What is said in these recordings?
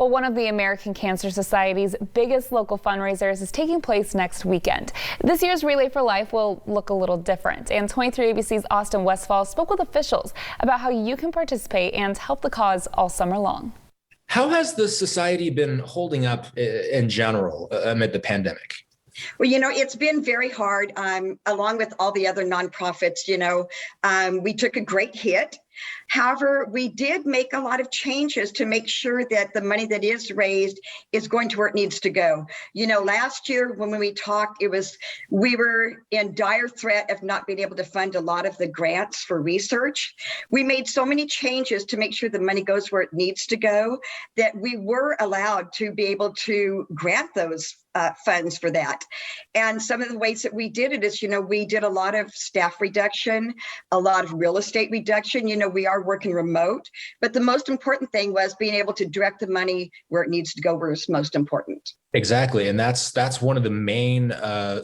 Well, one of the American Cancer Society's biggest local fundraisers is taking place next weekend. This year's Relay for Life will look a little different, and 23 ABC's Austin Westfall spoke with officials about how you can participate and help the cause all summer long. How has the society been holding up in general amid the pandemic? Well, it's been very hard, along with all the other nonprofits. We took a great hit. However, we did make a lot of changes to make sure that the money that is raised is going to where it needs to go. Last year when we talked, we were in dire threat of not being able to fund a lot of the grants for research. We made so many changes to make sure the money goes where it needs to go that we were allowed to be able to grant those funds for that. And some of the ways that we did it is, we did a lot of staff reduction, a lot of real estate reduction. We are working remote, but the most important thing was being able to direct the money where it needs to go, where it's most important. Exactly. And that's one of the main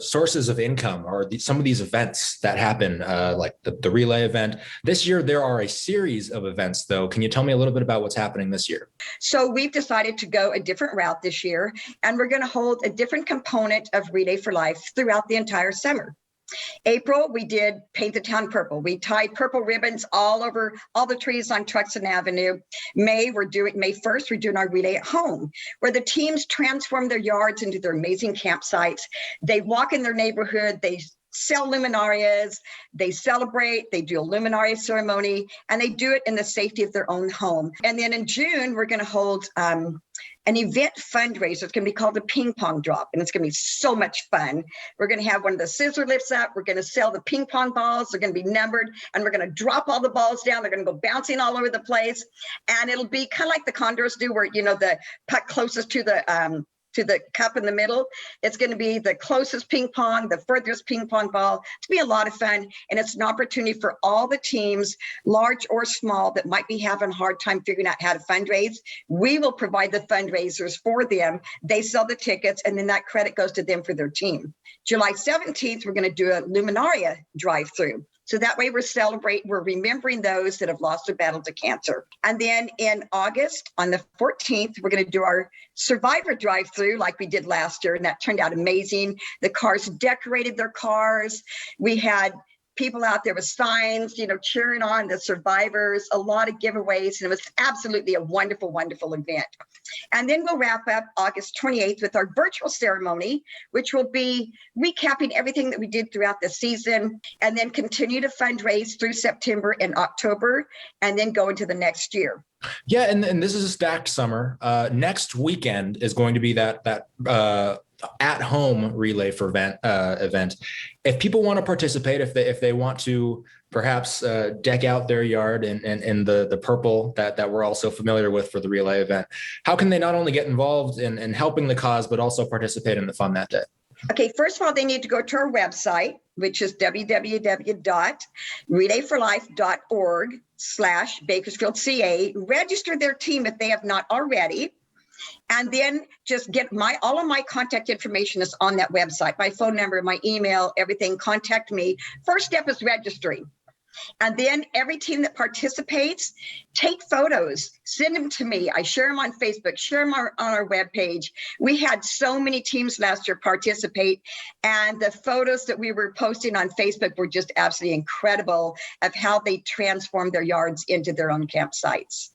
sources of income are some of these events that happen, like the Relay event. This year, there are a series of events, though. Can you tell me a little bit about what's happening this year? So we've decided to go a different route this year, and we're going to hold a different component of Relay for Life throughout the entire summer. April, we did Paint the Town Purple. We tied purple ribbons all over all the trees on Truxtun Avenue. May 1st, we're doing our Relay at Home, where the teams transform their yards into their amazing campsites. They walk in their neighborhood, they sell luminarias, they celebrate, they do a luminaria ceremony, and they do it in the safety of their own home. And then in June, we're going to hold an event fundraiser. It's going to be called the Ping Pong Drop, and it's going to be so much fun. We're going to have one of the scissor lifts up. We're going to sell the ping pong balls. They're going to be numbered, and we're going to drop all the balls down. They're going to go bouncing all over the place, and it'll be kind of like the Condors do, where the puck closest to the cup in the middle. It's going to be the closest ping pong, the furthest ping pong ball. It's going to be a lot of fun. And it's an opportunity for all the teams, large or small, that might be having a hard time figuring out how to fundraise. We will provide the fundraisers for them. They sell the tickets, and then that credit goes to them for their team. July 17th, we're going to do a Luminaria drive-through. So that way we're remembering those that have lost their battle to cancer. And then in August, on the 14th, we're going to do our Survivor drive-through like we did last year. And that turned out amazing. The cars decorated their cars. We had people out there with signs, cheering on the survivors, a lot of giveaways, and it was absolutely a wonderful, wonderful event. And then we'll wrap up August 28th with our virtual ceremony, which will be recapping everything that we did throughout the season, and then continue to fundraise through September and October, and then go into the next year. Yeah, and this is a stacked summer. Next weekend is going to be that at-home Relay for event. If people want to participate, if they want to perhaps deck out their yard in the purple that we're also familiar with for the Relay event, how can they not only get involved in helping the cause, but also participate in the fun that day? Okay, first of all, they need to go to our website, which is www.relayforlife.org/Bakersfield, register their team if they have not already. And then just get all of my contact information is on that website, my phone number, my email, everything. Contact me. First step is registering. And then every team that participates, take photos, send them to me. I share them on Facebook, share them on our webpage. We had so many teams last year participate, and the photos that we were posting on Facebook were just absolutely incredible of how they transformed their yards into their own campsites.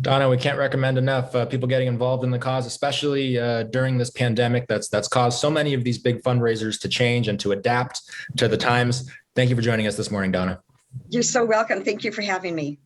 Donna, we can't recommend enough people getting involved in the cause, especially during this pandemic that's caused so many of these big fundraisers to change and to adapt to the times. Thank you for joining us this morning, Donna. You're so welcome. Thank you for having me.